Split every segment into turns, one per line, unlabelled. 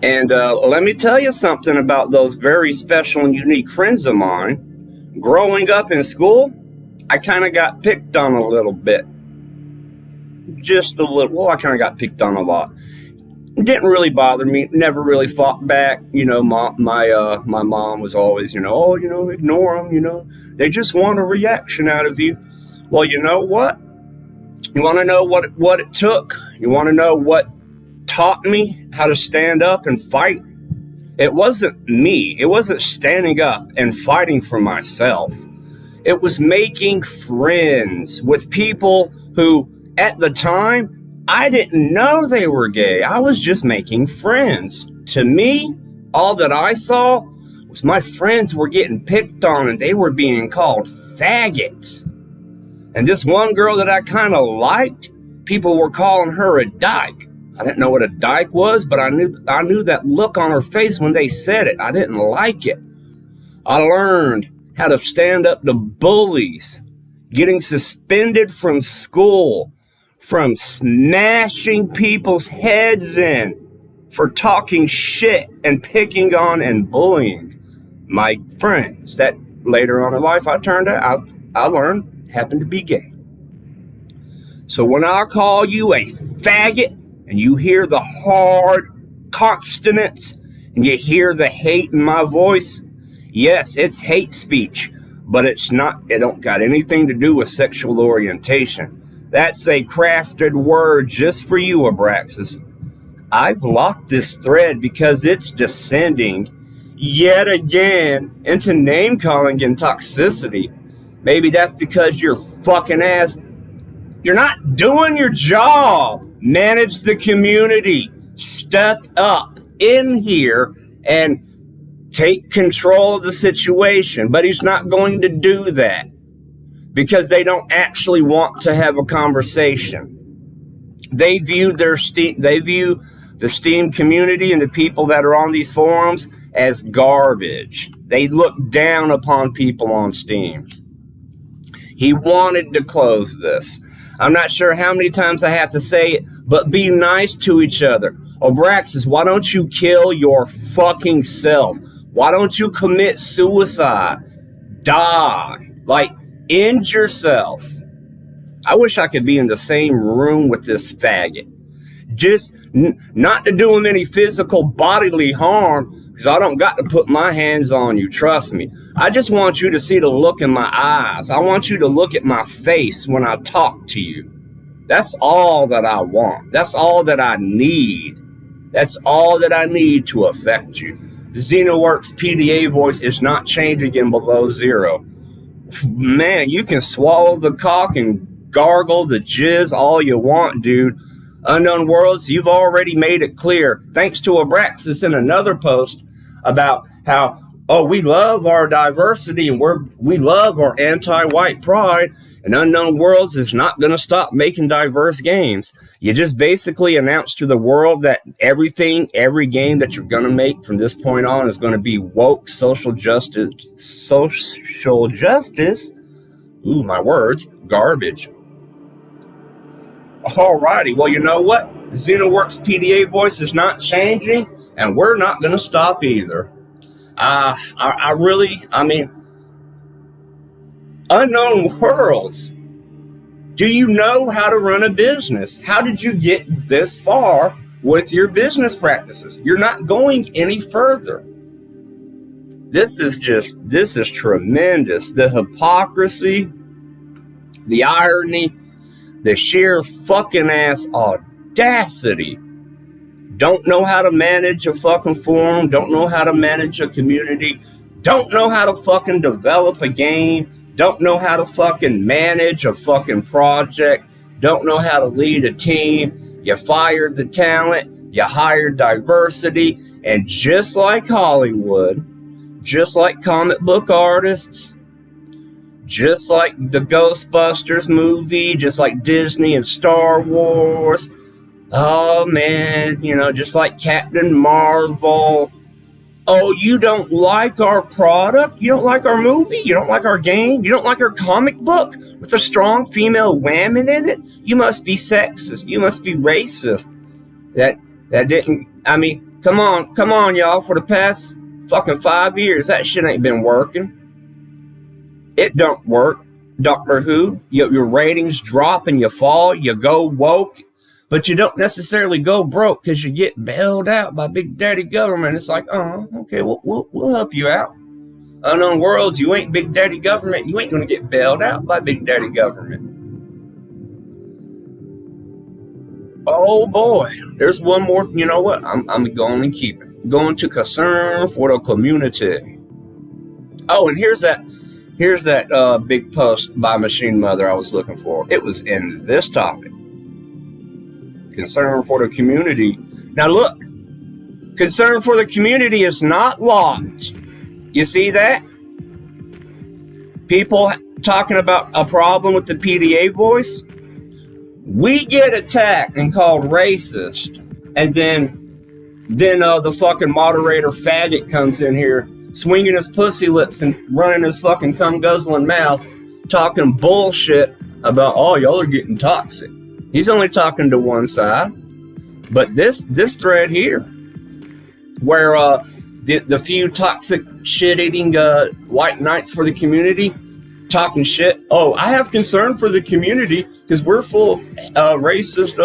And let me tell you something about those very special and unique friends of mine. Growing up in school, I kind of got picked on a little bit. Just a little. Well, I kind of got picked on a lot. It didn't really bother me. Never really fought back. You know, my mom was always, ignore them. They just want a reaction out of you. Well, you know what? You want to know what it took? You want to know what taught me how to stand up and fight? It wasn't me. It wasn't standing up and fighting for myself. It was making friends with people who, at the time, I didn't know they were gay. I was just making friends. To me, all that I saw was my friends were getting picked on and they were being called faggots. And this one girl that I kind of liked, people were calling her a dyke. I didn't know what a dyke was, but I knew that look on her face when they said it. I didn't like it. I learned how to stand up to bullies, getting suspended from school, from smashing people's heads in for talking shit and picking on and bullying my friends that later on in life I learned happened to be gay. So when I call you a faggot and you hear the hard consonants and you hear the hate in my voice, yes, it's hate speech, but it don't got anything to do with sexual orientation. That's a crafted word just for you, Abraxas. I've locked this thread because it's descending yet again into name calling and toxicity. Maybe that's because your fucking ass, you're not doing your job. Manage the community. Step up in here and take control of the situation. But he's not going to do that because they don't actually want to have a conversation. They view the Steam community and the people that are on these forums as garbage. They look down upon people on Steam. He wanted to close this. I'm not sure how many times I have to say it, but be nice to each other. Abraxas, why don't you kill your fucking self? Why don't you commit suicide? Die. Like, end yourself. I wish I could be in the same room with this faggot. Just not to do him any physical bodily harm, because I don't got to put my hands on you, trust me. I just want you to see the look in my eyes. I want you to look at my face when I talk to you. That's all that I want. That's all that I need. That's all that I need to affect you. The Xenoworks PDA voice is not changing in below zero. Man, you can swallow the cock and gargle the jizz all you want, dude. Unknown Worlds, you've already made it clear, thanks to Abraxas in another post, about how, we love our diversity and we love our anti-white pride, and Unknown Worlds is not going to stop making diverse games. You just basically announced to the world that every game that you're going to make from this point on is going to be woke social justice. Ooh, my words, garbage. Alrighty, well, you know what? The Xenoworks PDA voice is not changing, and we're not going to stop either. Unknown Worlds, do you know how to run a business? How did you get this far with your business practices? You're not going any further. This is tremendous. The hypocrisy, the irony, the sheer fucking ass audacity. Don't know how to manage a fucking forum. Don't know how to manage a community. Don't know how to fucking develop a game. Don't know how to fucking manage a fucking project. Don't know how to lead a team. You fired the talent. You hired diversity. And just like Hollywood, just like comic book artists, just like the Ghostbusters movie, just like Disney and Star Wars. Oh man, just like Captain Marvel. Oh, you don't like our product? You don't like our movie? You don't like our game? You don't like our comic book with a strong female woman in it? You must be sexist. You must be racist. Come on, y'all. For the past fucking 5 years, that shit ain't been working. It don't work. Doctor Who, your ratings drop and you fall, you go woke, but you don't necessarily go broke because you get bailed out by Big Daddy Government. It's like, oh, okay, we'll help you out. Unknown worlds, you ain't Big Daddy Government, you ain't gonna get bailed out by Big Daddy Government. Oh boy, there's one more. You know what? I'm going to keep it. Going to concern for the community. Oh, and here's that big post by Machine Mother I was looking for. It was in this topic. Concern for the community. Now look, concern for the community is not locked. You see that? People talking about a problem with the PDA voice. We get attacked and called racist, and then the fucking moderator faggot comes in here swinging his pussy lips and running his fucking cum guzzling mouth, talking bullshit about, oh, y'all are getting toxic. He's only talking to one side. But this thread here, where the few toxic shit-eating white knights for the community talking shit. Oh, I have concern for the community because we're full of racist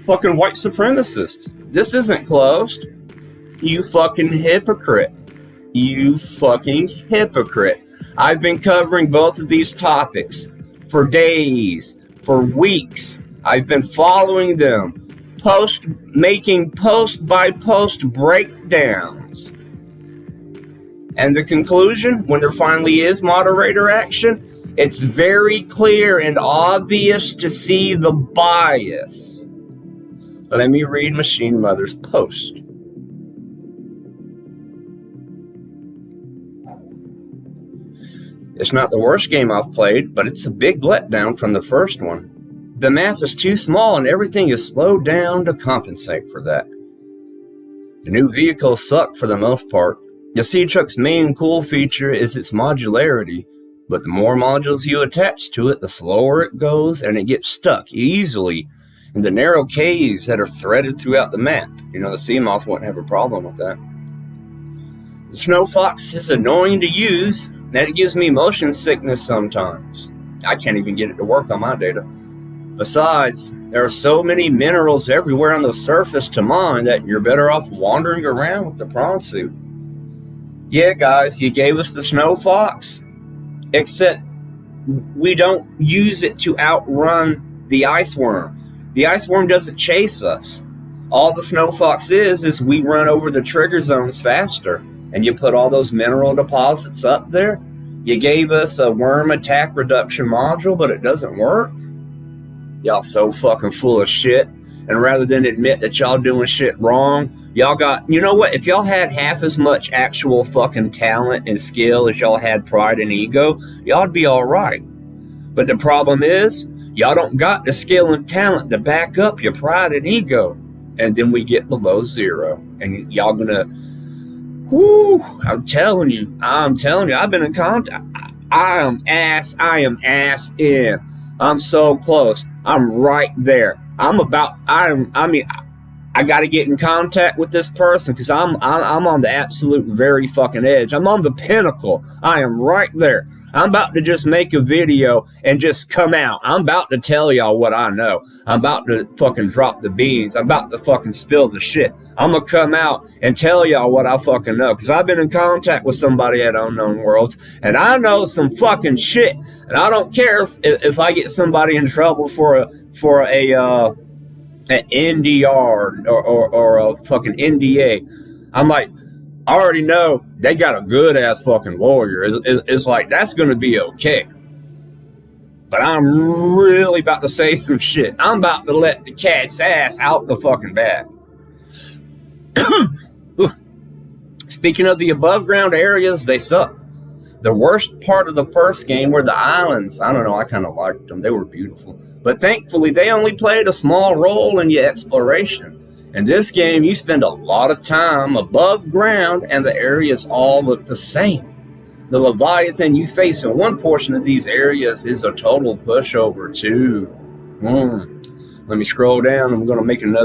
fucking white supremacists. This isn't closed. You fucking hypocrite. You fucking hypocrite. I've been covering both of these topics for days, for weeks. I've been following them, making post by post breakdowns. And the conclusion, when there finally is moderator action, it's very clear and obvious to see the bias. Let me read Machine Mother's post. It's not the worst game I've played, but it's a big letdown from the first one. The map is too small and everything is slowed down to compensate for that. The new vehicles suck for the most part. The Sea Truck's main cool feature is its modularity, but the more modules you attach to it, the slower it goes and it gets stuck easily in the narrow caves that are threaded throughout the map. You know, the Sea Moth wouldn't have a problem with that. The Snow Fox is annoying to use, and it gives me motion sickness sometimes. I can't even get it to work on my data. Besides, there are so many minerals everywhere on the surface to mine that you're better off wandering around with the prawn suit. Yeah, guys, you gave us the Snow Fox, except we don't use it to outrun the ice worm. The ice worm doesn't chase us. All the Snow Fox is we run over the trigger zones faster, and you put all those mineral deposits up there. You gave us a worm attack reduction module, but it doesn't work. Y'all so fucking full of shit. And rather than admit that y'all doing shit wrong, y'all got, you know what? If y'all had half as much actual fucking talent and skill as y'all had pride and ego, y'all'd be all right. But the problem is, y'all don't got the skill and talent to back up your pride and ego. And then we get below zero. And y'all gonna, I'm telling you, I've been in contact. I am ass in. I'm so close. I'm right there. I got to get in contact with this person because I'm on the absolute very fucking edge. I'm on the pinnacle. I am right there. I'm about to just make a video and just come out. I'm about to tell y'all what I know. I'm about to fucking drop the beans. I'm about to fucking spill the shit. I'm going to come out and tell y'all what I fucking know because I've been in contact with somebody at Unknown Worlds and I know some fucking shit. And I don't care if I get somebody in trouble for an NDR or a fucking NDA. I'm like, I already know they got a good ass fucking lawyer. It's like, that's going to be okay. But I'm really about to say some shit. I'm about to let the cat's ass out the fucking bag. Speaking of the above ground areas, they suck. The worst part of the first game were the islands. I don't know, I kind of liked them. They were beautiful. But thankfully, they only played a small role in your exploration. In this game, you spend a lot of time above ground, and the areas all look the same. The Leviathan you face in one portion of these areas is a total pushover, too. Let me scroll down. I'm going to make another